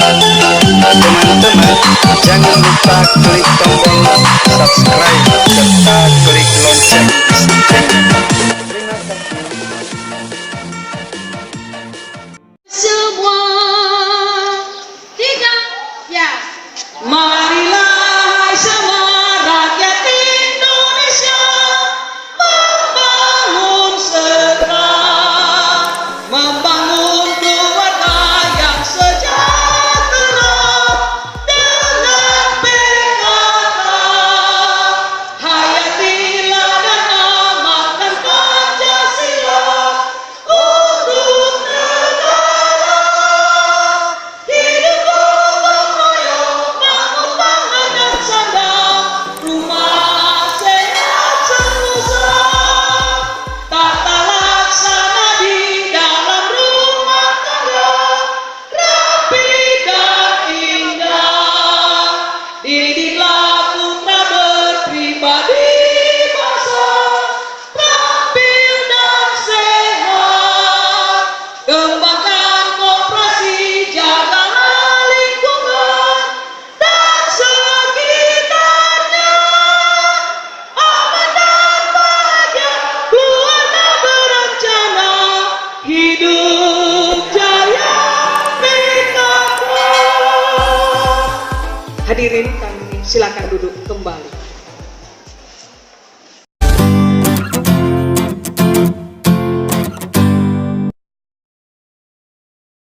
Teman-teman, jangan lupa klik tombol subscribe serta klik lonceng bisnisnya. Terima kasih. Semua tiga ya. Marilah semua rakyat Indonesia membangun segera, membangun keluarga yang sejahtera dengan berkata hayatilah dan amalkan Pancasila untuk negara. Hidup gotong royong, bangun pangan dan sandang, rumah sehat senusa, tata laksana di dalam rumah tangga, rapi dan indah. Didiklah putra berpribadi bangsa, terampil dan sehat. Kembangkan koperasi, jagalah lingkungan dan sekitarnya. Aman dan bahagia, keluarga berencana, hidup jaya PKK. Hadirin kami silakan duduk kembali.